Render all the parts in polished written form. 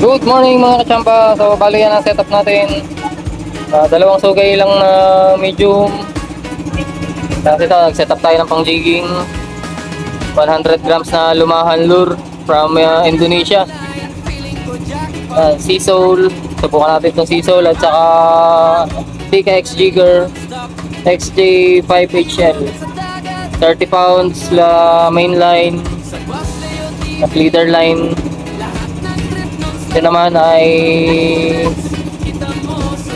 Good morning mga kachamba. So bali yan ang setup natin. Dalawang sugay lang na medium. Tapos ito, nag-setup tayo ng pang jigging. 100 grams na lumahan lure from Indonesia. Sea Soul. Subukan natin itong Sea Soul at saka Tika X Jigger XJ5HL. 30 pounds la main line at leader line. Ito naman ay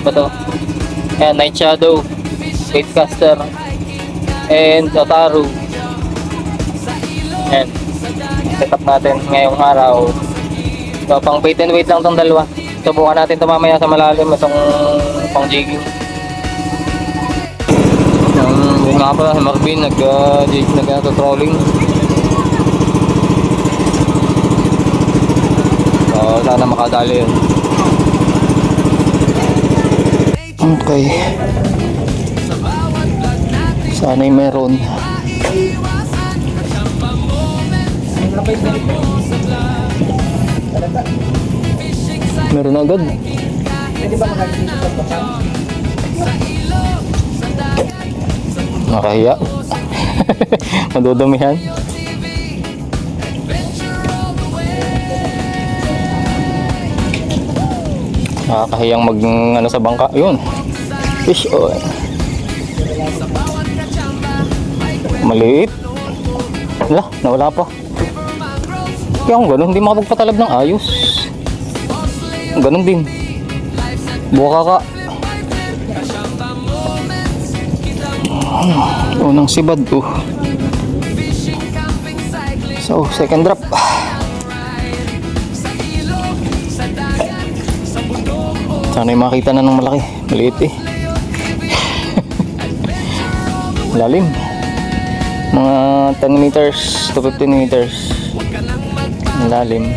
ano to? Ayan, Night Shadow, Baitcaster, and Otaru. Ayan, setup natin ngayong araw. So, pang bait and weight lang itong dalawa. Subukan natin ito mamaya sa malalim itong pang jigging. Yung nga pala si Marvin nag-trolling. So, sana makadali yun. Okay. Sana'y meron. Meron agad. Nakahiya. Madudumihan. Nakakahiyang mag ano sa bangka. Yun. Fish oil. Maliit. Wala, nawala pa. Kaya kung ganun, hindi makapagpatalab ng ayos. Ganun din. Buka ka. Unang sibad. So, second drop. Sana yung makita na ng malaki. Maliit eh. Lalim. Mga 10 meters to 15 meters. Lalim.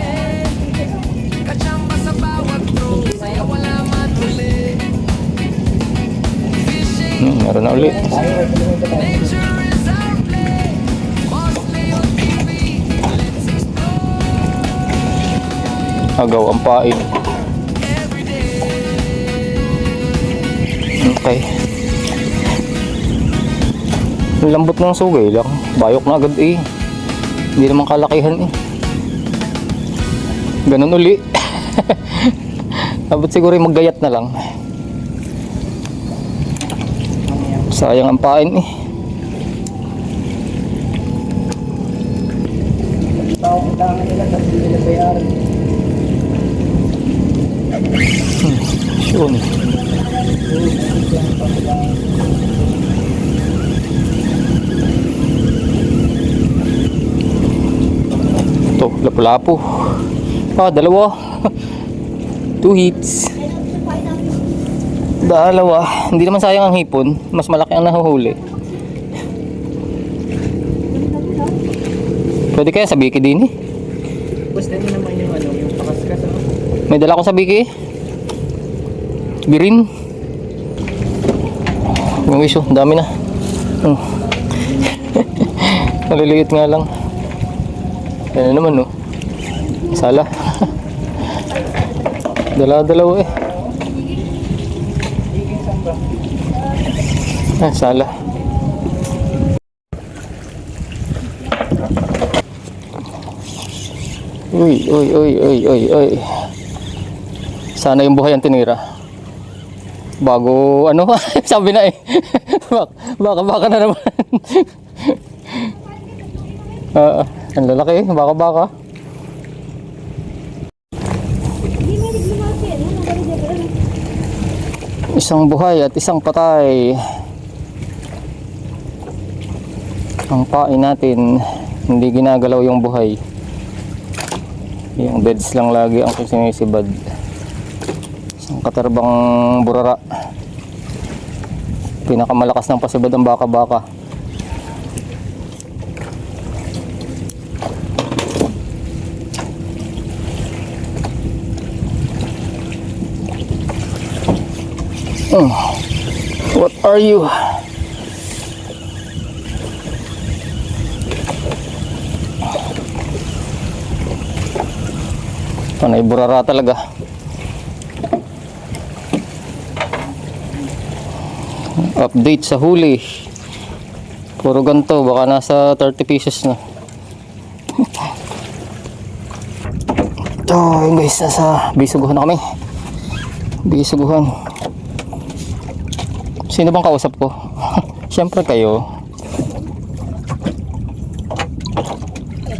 Meron na ulit. Agaw ang pain. Okay. Lambot ng sugay lang. Bayok na agad eh. Hindi naman kalakihan eh. Ganun uli. Dapat siguro maggayat na lang. Sayang ang pain eh. Yun. Ito, lapu-lapu. Dalawa. 2 hits. Dalawa. Hindi naman sayang ang hipon. Mas malaki ang nahuhuli. Pwede kaya sa biki din eh. Basta nyo naman yung ano, yung pakaskas. May dala ko sa biki eh. Birin. Yung iso, dami na. Naliliit nga lang. Yan naman no. Sala. Dalawa eh. Sala. Uy. Sana yung buhay ang tinira. Bago ano, sabi na eh. Baka na naman. Ang lalaki eh, baka. Isang buhay at isang patay. Ang pain natin, hindi ginagalaw yung buhay. Yung deads lang lagi ang sinisibad. Isang katarbang burara. Pinakamalakas ng pasibad ang baka-baka. What are you? Panay burara talaga. Update sa huli. Puro ganito, baka nasa 30 pieces na. Ito yun guys, nasa Bisuguhan na kami. Bisuguhan. Sino bang kausap ko? Siyempre kayo.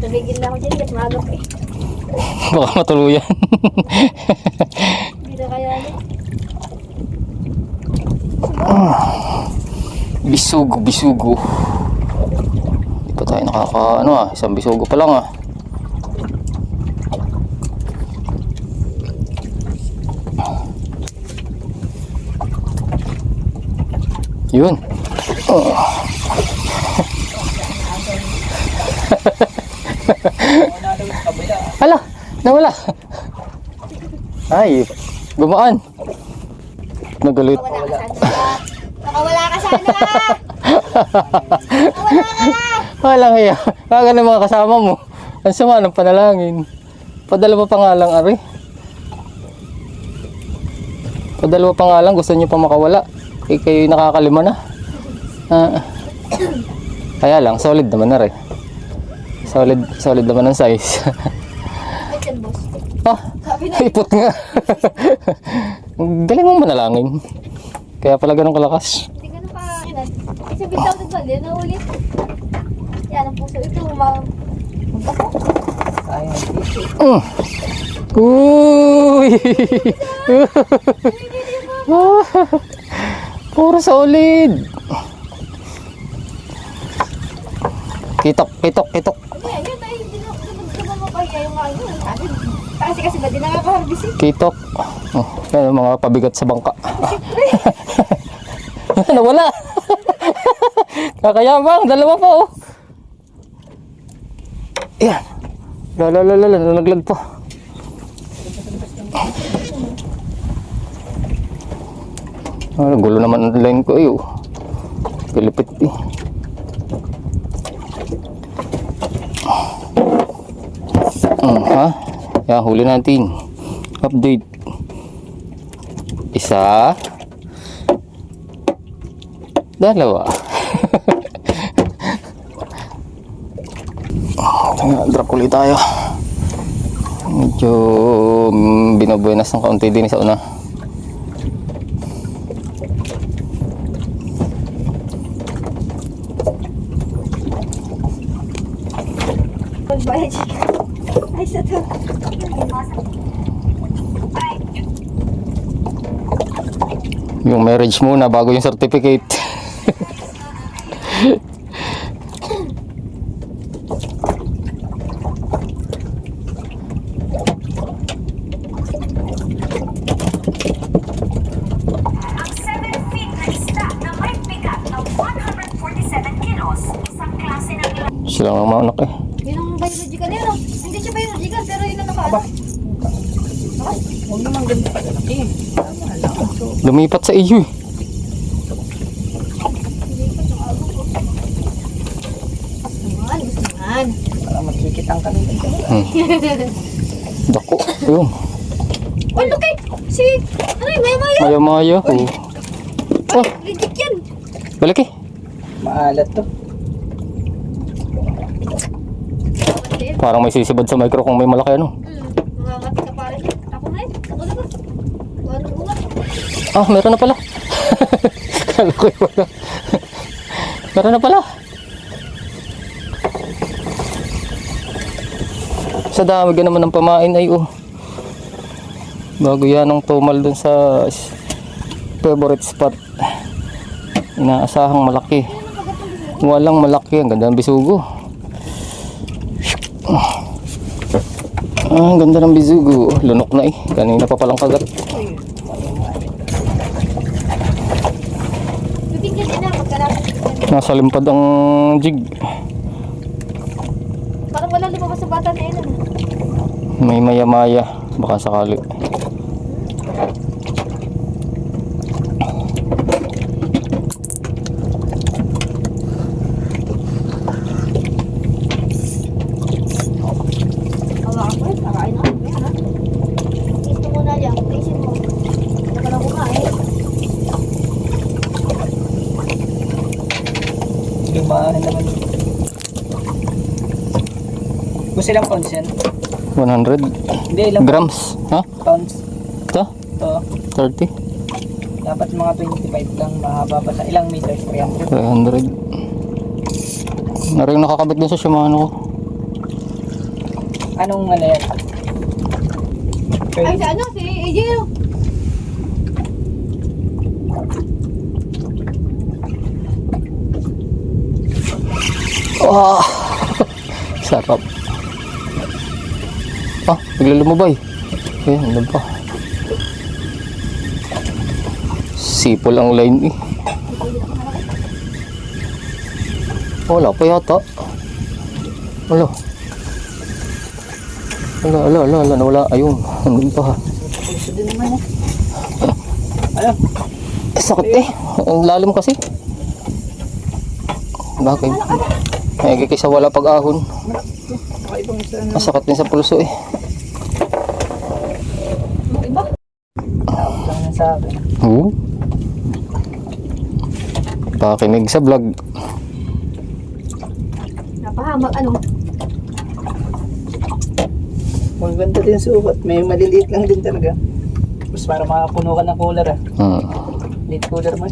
Tumigil na ako dyan, kasi magap eh. Baka matuluyan. Hindi na kaya niya. Bisugo, bisugo. Di pa tayo nakaka, ano isang bisugo pa lang Yun. Hala, nawala. Ay, gumaan. Nagalit. Nakawala ka sana! Nakawala ka! Walang hiya. Kaga ng mga kasama mo. Ang sama ng panalangin. Padalawa pa nga lang, Ari. Padalawa pa nga lang. Gusto niyo pa makawala. Kayo nakakalima na. Kaya lang, solid naman na rin. Solid naman ang size. Wait yan, boss. Sabi na. Ipot nga. Galing mong manalangin. Kaya pala ganun kalakas. Hindi ka nakakinan. Kasi bitaw na ba? Hindi na ulit. Yan ang puso. Ito, magkako. Uy! Puro solid. Kitok. Yan, yun tayo. Hindi na mapahiya yung mga yun. Sabi, kasi ba di nakaka-harvest eh. Kitok. Yan ang mga pabigat sa bangka. Nawala. Kakayabang, dalawa pa Yan. Nalaglag pa. Gulo naman ang line ko Pilipit Yan, huli natin. Update. Isa. Dalawa. Drop ulit tayo. Medyo binabuenas ng kaunti din sa una. Ay, sa to. Yung marriage muna bago yung certificate. Ang 7 feet na isda na may bigat na 147 kilos, isang klase ng Sila nga mga anak Yun ang biological yan, no? Hindi siya biological, pero yun ang nakaano. Huwag naman ganito pa laki. Tama lang. So, Lumipat sa iyo Gusto naman. para makikita ang kanila. Dako. Ayun. Oh, look eh! Si, ano yun, maya-maya. Maya-maya Ay, legit yan. Balik Maalat to. Parang may sisibad sa micro kung may malaki Mangangati ka pare. Ako na yun. Ako na ba? Ano bunga? Meron na pala. Kala ko yung wala. Meron na pala. Sa dami ka naman ng pamain ay bago yan ang tumal dun sa favorite spot. Inaasahang malaki. Walang malaki. Ang ganda ng bisugo. Ang ganda ng bisugo. Lunok na kanina pa palang kagat. Bibigyan din na pagkalapit. Nasa limpad ang jig. Parang wala lumabas sa bata na yun. Ano? May maya-maya. Baka sakali. Hawakan ko yun. Kakain ako. Yan ha. maahan naman. Kung silang pounds yan? 100 Hindi, ilang grams. Ha? pounds? Ito? Ito, 30? dapat mga 25 lang, mahaba pa sa ilang meters, 300. 300. Naring nakakabit din sa Shimano ko. Anong ano yan? Ay, si ano? Si AJ. Wow! Sarap. Ah, bigla lumubay. Eh, ano ba? Sipol ang line eh. Wala pa yata. Wala. Wala. Nawala. Ayun. Andun pa. Gusto din naman Ano? Sakit eh. Ang lalim kasi. Bakit? Ay, kaysa wala pag-ahon. Ibang isa na. Masakit din sa pulso eh. Tawag lang yan sa akin. Oo. Pakinig sa vlog. Napahamak, ano? Maganda din sukat. May maliliit lang din talaga. Mas para makapuno ka ng cooler ah. Late cooler mo.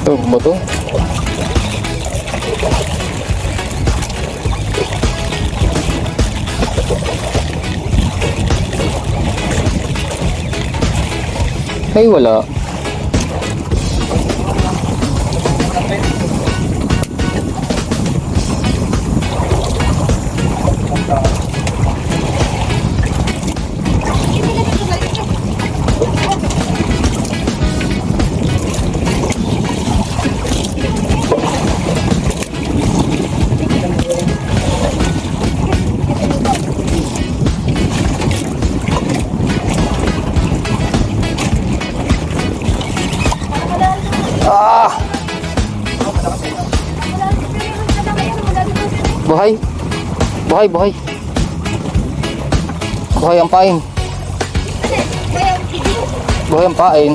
Ito, ba ito? Ay, wala. Ah! Buhay. Buhay. Buhay ang pain. Buhay ang pain.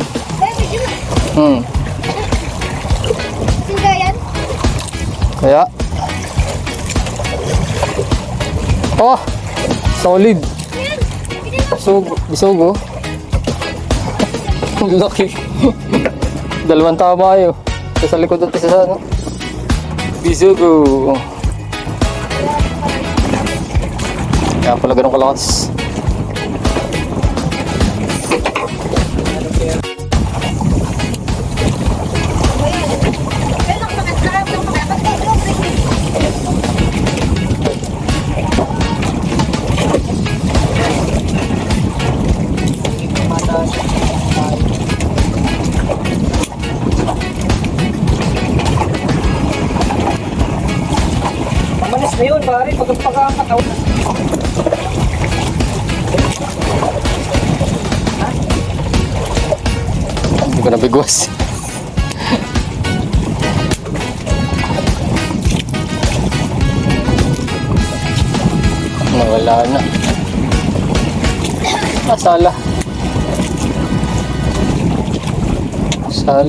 Sila yan? Kaya. Oh! Solid. Bisugo. Ang laki. Dalawang tama yun. Isa sa likod at isa sa ano. Bisugo. Kaya pala ganun kalakas. Mamalis na yun, pare. Pagkakataon. Hindi ko nabigwas. Nawala na. Sala.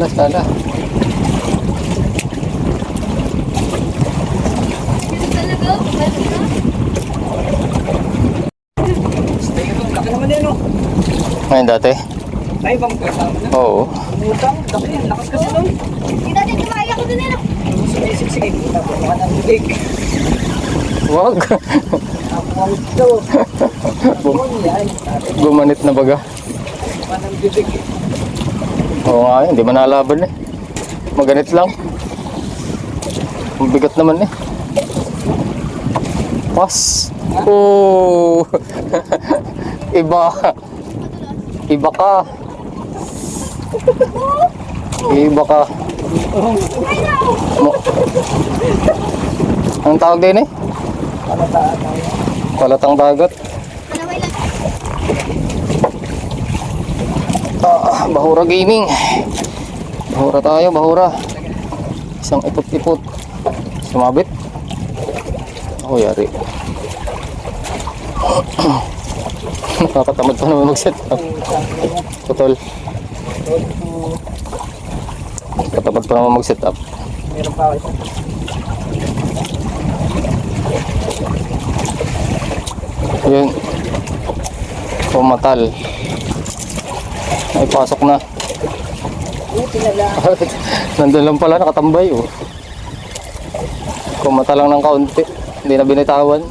Sala. Laki naman yan, no? Ngayon dati? Ay, bang kasama na? Oo. Umutang, laki yan. Lakas kasi nun. Hindi natin kumaya ko dun eh. Sige. Tapos mga nabibig. Wag. Ako ito. Gumanit na baga. Manang bibig. Oo nga, hindi man nalaban eh. Maganit lang. Mabigat naman eh. Pas. Oh. Iba. Iba ka. Iba ka. Mo. Anong tawag din eh? Palatang dagat. Manaway lang. Bahura Gaming. Bahura tayo, bahura. Isang ipot-ipot. Sumabit. Ako yari. Nakakatamad pa naman mag-set up. Putol. Katapat pa naman mag-set up. Meron pa ako isa. Yun. Pumatal. Ay, pasok na. Buti na lang. Nandun lang pala, nakatambay oh. Kumata lang ng kaunti. Hindi na binitawan.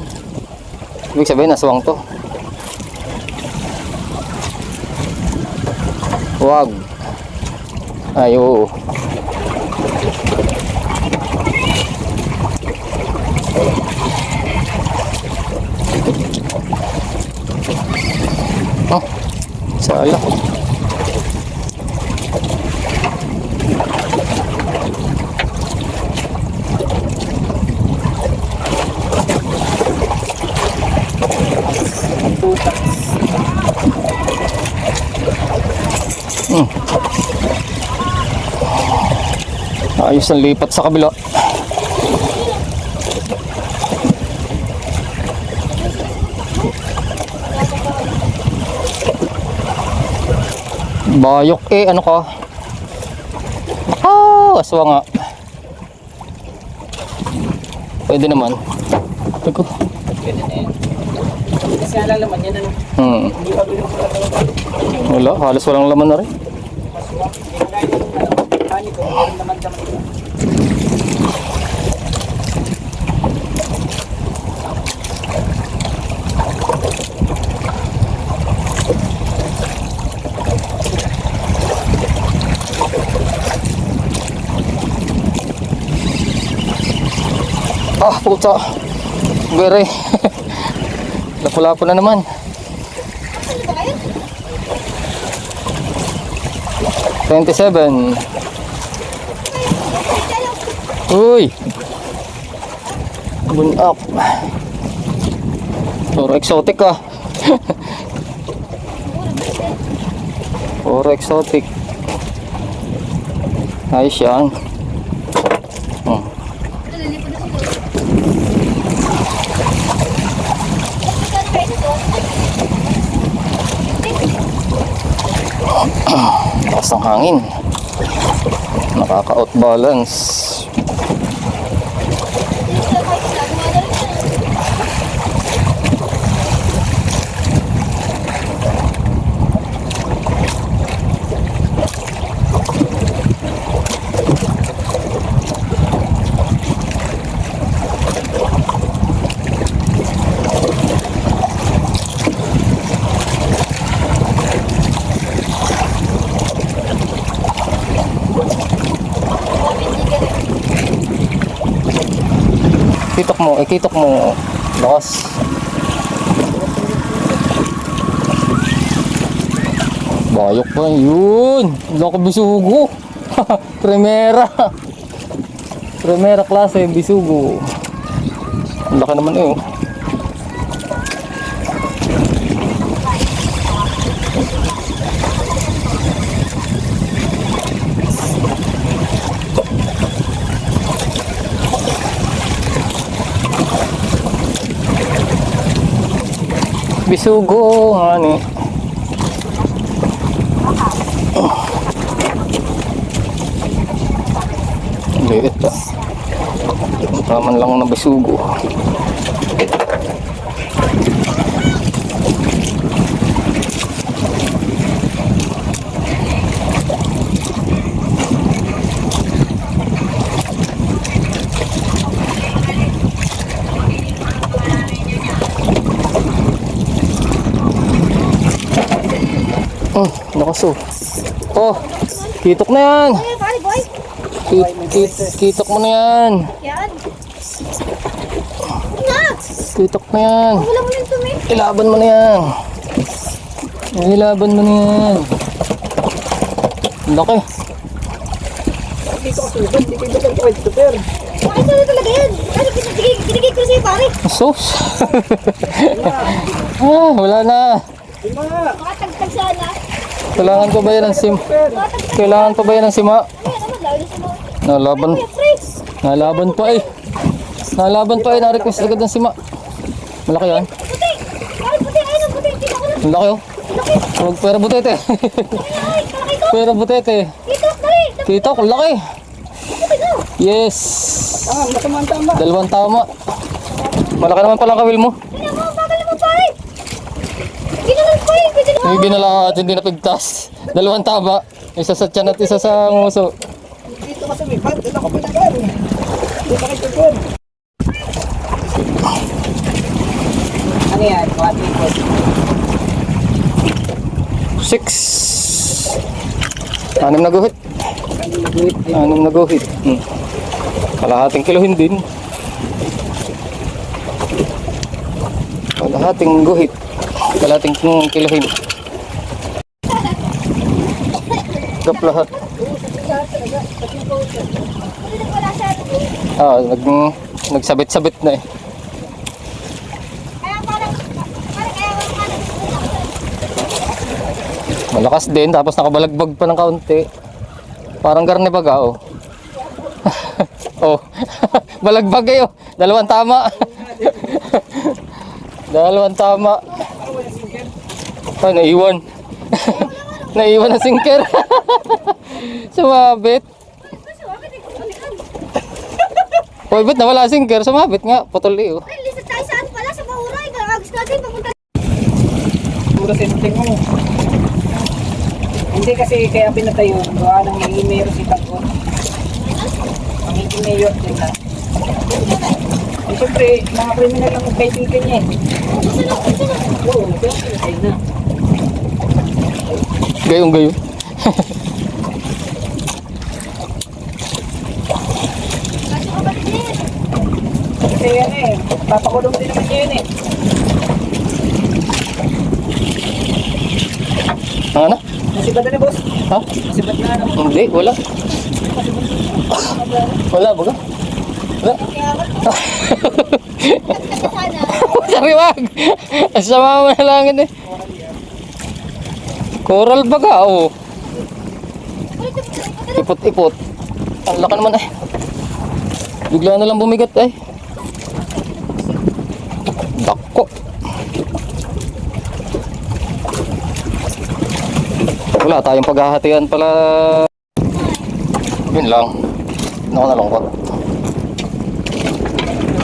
Ibig sabihin, naswang to. Wag. Ay, oo. Oh, sala. Ayos ang lipat sa kabila. Bayok eh, ano ka? Aswa nga. Pwede naman. Teko. Pwede na yan. Kasi alam naman yan ano. Hindi pa binubulat. Wala, halos walang laman na rin. Maswak. Hindi na gaya ng hani ko. Meron naman naman ito. Puta. Bere. Lapu-lapu na naman. Ano ba kayo? 27. Uy. Bunak. Puro exotic ah. Puro exotic. Ayos yan. Nalilipod na siguro. Magkano kayo ito? Taas ng hangin. Nakaka-out balance. Ikitok mo. Lakas. Bayok pa yun. Loko bisugo. Primera. Primera klase bisugo. Ang laki naman eh. Bisugo, hani. Liit pa. Taman lang na bisugo. Nakaso. Oh, kitok na yan. Ay, pare, boy. Kitok mo na yan. Yan. Na! Kitok na yan. Wala mo nang tumi. Ilaban mo na yan. Ilaban mo na yan. Laki. Dito ka sugat, hindi kayo dapat kahit super. Bakit sa'yo talaga yan? Kasi kinigit ko sa'yo, pare. Sos. Wala na. Lima. Makatagtag sana. Kailangan pa ba yan ng sim? Kailangan pa ba yan ng sima? Ay, naman, lalo na sa mga... Nalaban. Kuya, Fritz. Nalaban pa eh. Nalaban pa eh. Na-request agad ng sima. Malaki yan. Puti! Pare, puti! Ayun ang puti! Kita ko na! Ang laki oh. Huwag pera butete. Ay, kalaki ito! Pera butete. Dito, dali! Kita ko, laki. Puti ko! Yes. Tama. Dalawang tama. Malaki naman pala ang kawil mo. Tingnan mo, ang bagal naman, pare! Ginalang ko eh! Pwede naman! Yung ginala at hindi napigtas. Dalawang tama. Isa sa tiyan at isa sa nguso. Dito ka sumipat, dito ka pinagal. Dito ka super. Ano yan? Mga tipos. 6. 6 na guhit. Anim na guhit. Kalahating kilohin din. Kalahating guhit. Kalahating kilohin. Gap lahat. Pwede na wala siya. Nagsabit-sabit na eh. Kaya parang kaya wala ka Malakas din, tapos nakabalagbag pa ng kaunti. Parang garne baga, oh. Oh, balagbag kayo. Dalawang tama. Dalawang tama. Ay, naiwan. Naiwan na sinker. Sumabit. Hoy, ba't nawala sinker? Sumabit nga, putol eh, oh. Ay, lisa tayo saan pala sa Maura. Agos natin papunta. Puro setting mo. Hindi kasi kaya pinatayo. Gawa ng may mayor si Tagor. Ang mayor din na. Eh, siyempre, mga criminal ang kaibigan niya eh. Oo, kaya pinatay na. Gayong-gayo. Kasi kapatid niya yan. Kasi yan eh, papakulong din naman niya yun eh. Ano? Nasibat na boss. Ha? Nasibat na ano. Hindi, wala. Wala, baga? Wala. Kaya ako. Nagtaka sana. Sorry, wag. Asama mo na lang yun eh. Coral baga, oh. Ipot-ipot. Ang laki naman eh. Bigla na lang bumigat eh. Dako. Wala tayong paghahatian pala. Yun lang. Ano ko nalungkot.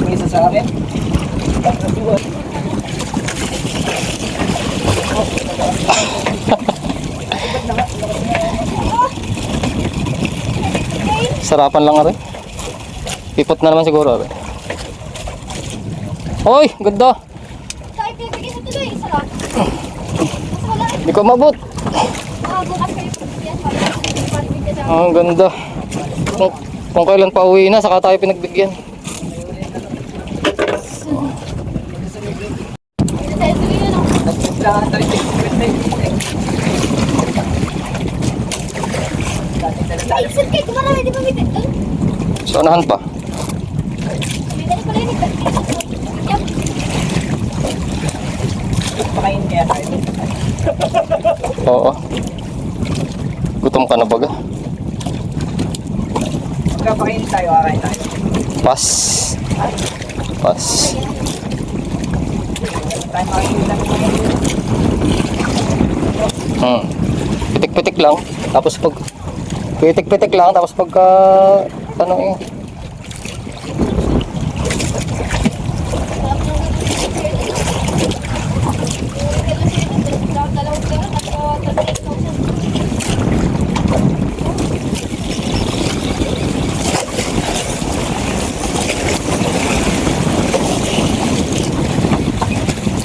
May isa sa akin. Sarapan lang rin. Ipot na naman siguro rin. Hoy, ganda. Tayo pipigil sa tuloy. Sarap. Mas wala. Hindi ko mabot. Bukas kayo. Yan, paribig ka sa Ang ganda. Kung kailan pa uwi na, saka tayo pinagbigyan. Tayo tuloy yun. Nagsislahan tayo sa Ay, sir, kahit marami, di ba may doon? So, anahan pa. May dali pala yun. Yup. pakain kaya tayo. Oo. Gutom ka na baga. Pagkapakain tayo, kakain tayo. Pas. Pas. Tayo makikita. Pitik-pitik lang. Tapos pag... Pitik-pitik lang. Tapos pagka... Ano eh.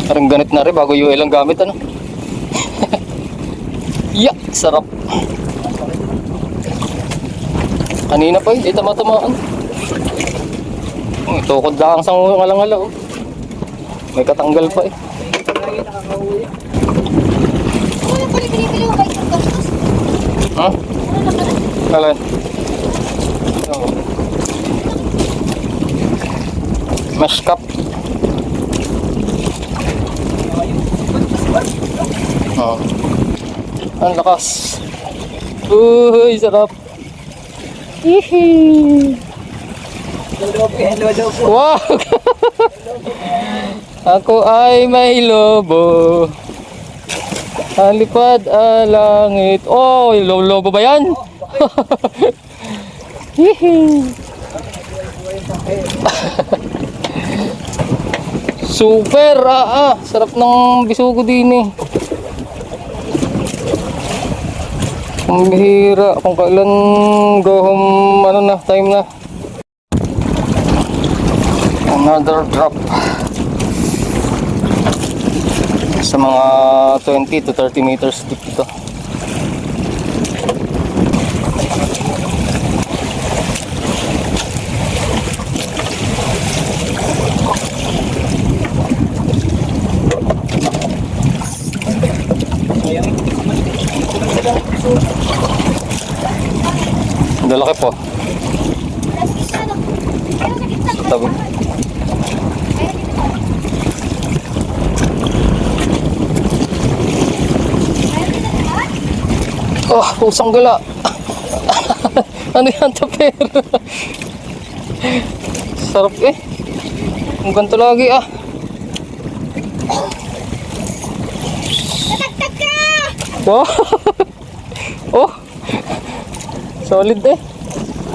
Parang ganit na rin bago UL ang gamit ano. Yak! Sarap. Kanina pa hindi tama-tamaan. Tukod lang sa ngalang-ngala oh. May katanggal pa eh. Lagi nakakauwi. Ano na pala binibili mo ba yung gastos? Ha? Ano na pala? Kalan? Oh. Mesh cup. Oh. Ang lakas. Uy, sarap. Hihi. Lolo po. Wow! Ako ay may lobo. Halipad ang langit. Oh, lobo ba yan? Hihi. Super! Sarap ng bisugo din eh. Ang bihira. Kung kailan go home, ano na, time na. Another drop. Sa mga 20 to 30 meters deep ito. Lalaki po. Tabi. Oh, pusang gala. Ano yan, taper? Sarap eh. Ang ganito lagi ah. Wow. Oh. Solid eh.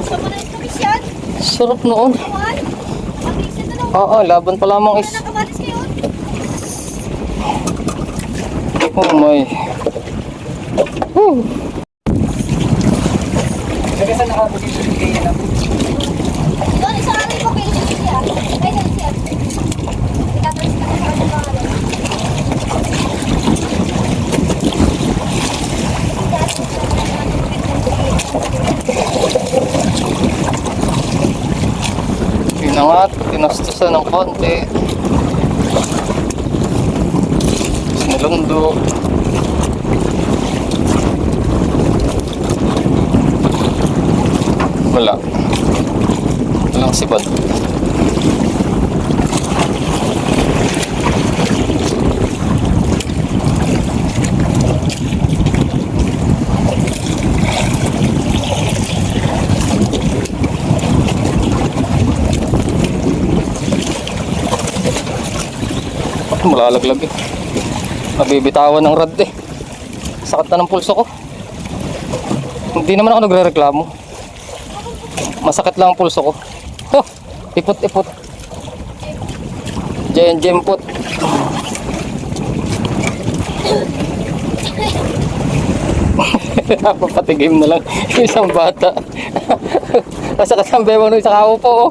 Sama na yung komisyon. Sarap noon. Naman. Mabilis na lang. Oo, laban pa lamang is. Ano nakamalis ngayon? Oh my. Woo. Kasi saan nakaposition kayo na po? Doon, isang araw yung papel niya siya. Ay, doon siya. Ikapalis ka sa kanya pangalan. Pinangat, tinastusan ng konti. Sinilundo. Wala. Walang sibad. Malalaglag eh. Nabibitawan ng rad eh. Sakit na ng pulso ko. Hindi naman ako nagre-reklamo. Masakit lang ang pulso ko. Oh, ipot-ipot. Jemput. Papatigim na lang isang bata. Masakit ang bewang nung isang ako po. Oh.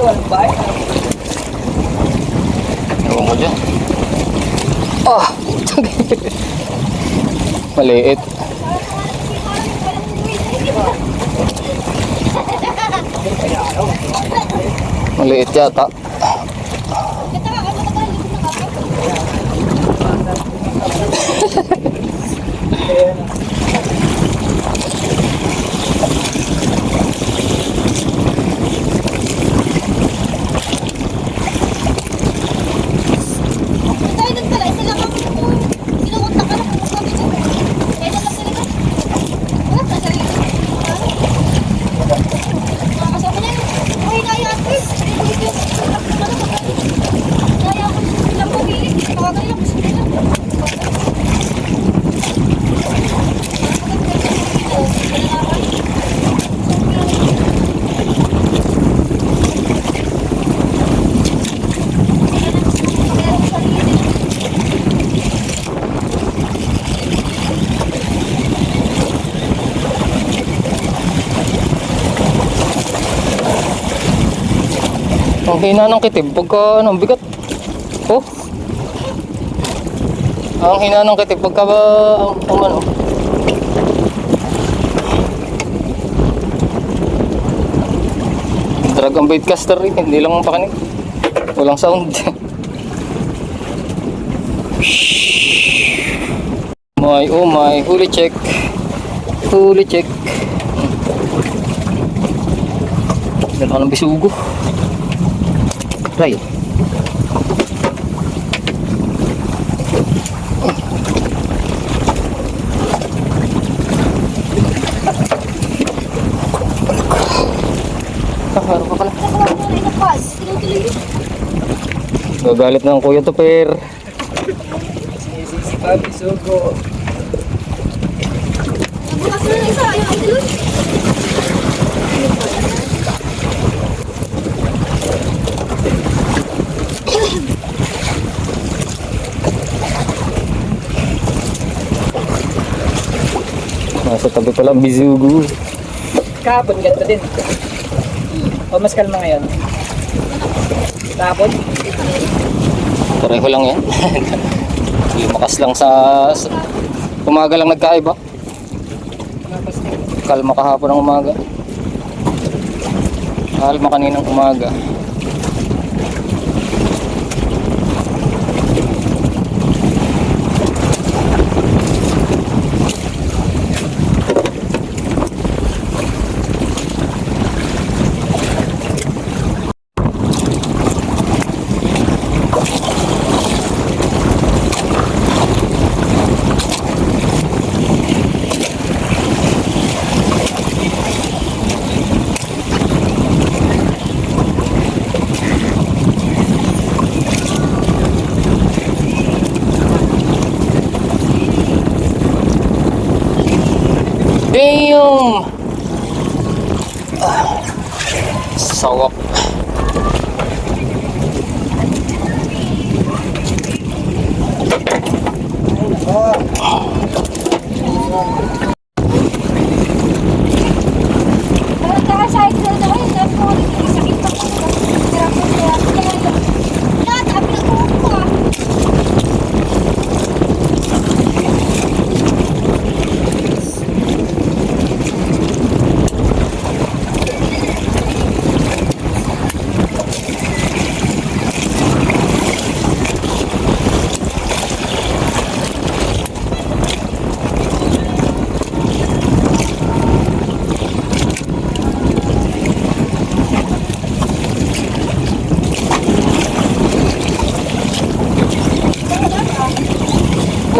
Walang bahay. Ewan ko dyan. Ah! Maliit. Maliit yata. Tayo doon pala, isa lang ako kinukunta ka na kung sabi ko. Kaya na lang talaga. Wala pa sarili. Mga kasama na yun. Uy, na yan, please. hina ng kitib pagka ano, bigat. Oh. Ang hina ng kitib pagka ano. Drag ang baitcaster rin, hindi lang pakinig. Walang sound. Oh my, huli check. Huli check. Meron ka ng bisugo. Try. Meron ka pala. Gagalit ng kuya to, per. Si Papi Sugo. Bukas na isa, yung idol. Nasa tabi pala, bisugo. Kahapon, ganito din. O mas kalma ngayon. Kahapon? Pareho lang yan. Lumakas lang sa umaga lang nagkaiba. Kalma kahapon ng umaga. Kalma kaninang umaga. Damn! Sawak. Parang kaka-cycle na kayo. Dahil ko sakit pa ko. Hirap ko siya. Lahat, sabi na ko ako.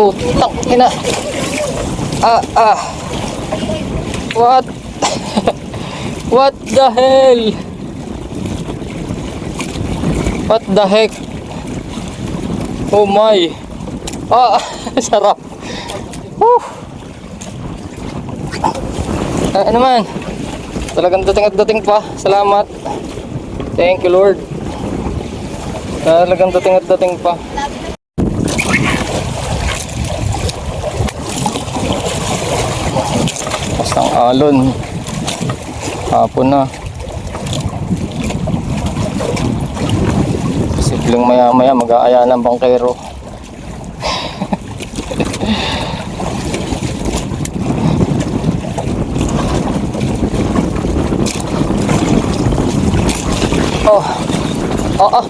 Putang ina. What? What the hell? What the heck? Oh my. Sarap. Woo. Ano man? Talagang dating at dating pa. Salamat. Thank you, Lord. Talagang dating at dating pa. Bastang alon. Hapon na. Simpleng maya-maya mag-aaya ng bangkero.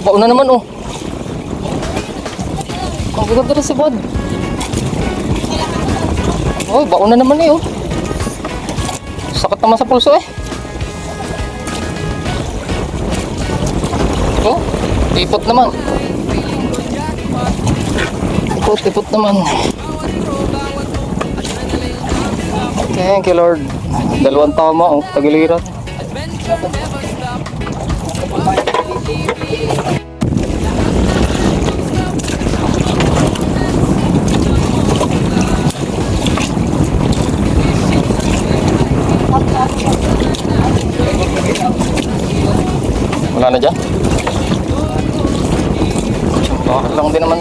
Baon na naman oh. Ang ganda rin si Bod. Oh, baon na naman eh oh. Sakit naman sa pulso eh. Oh, ipot naman. Ipot naman. Thank you, Lord. Dalawang tama oh, tagiliran. Wala na dyan? Bakit lang din naman.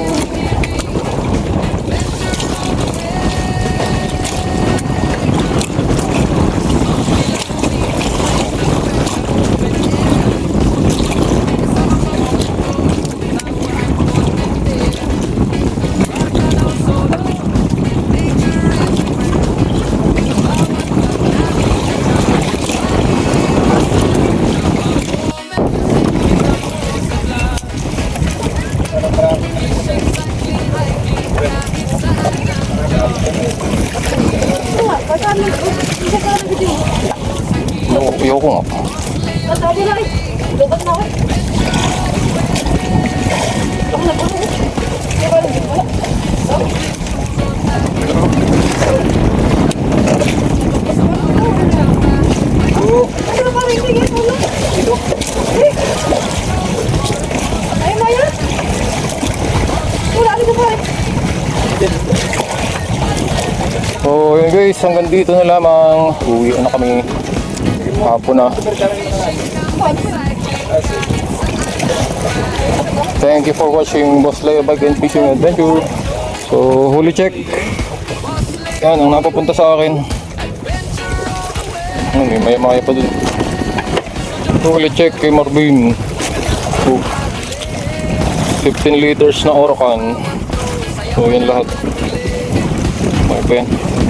guys, hanggang dito na lamang. Uwi na kami. Hapon na. Thank you for watching Boss Leo Bike and Fishing Adventure. So, huli check. Yan, ang napapunta sa akin. May maya-maya pa dun. Huli check kay Marvin. So, 15 liters na Orocan. So, yan lahat. Okay pa yan.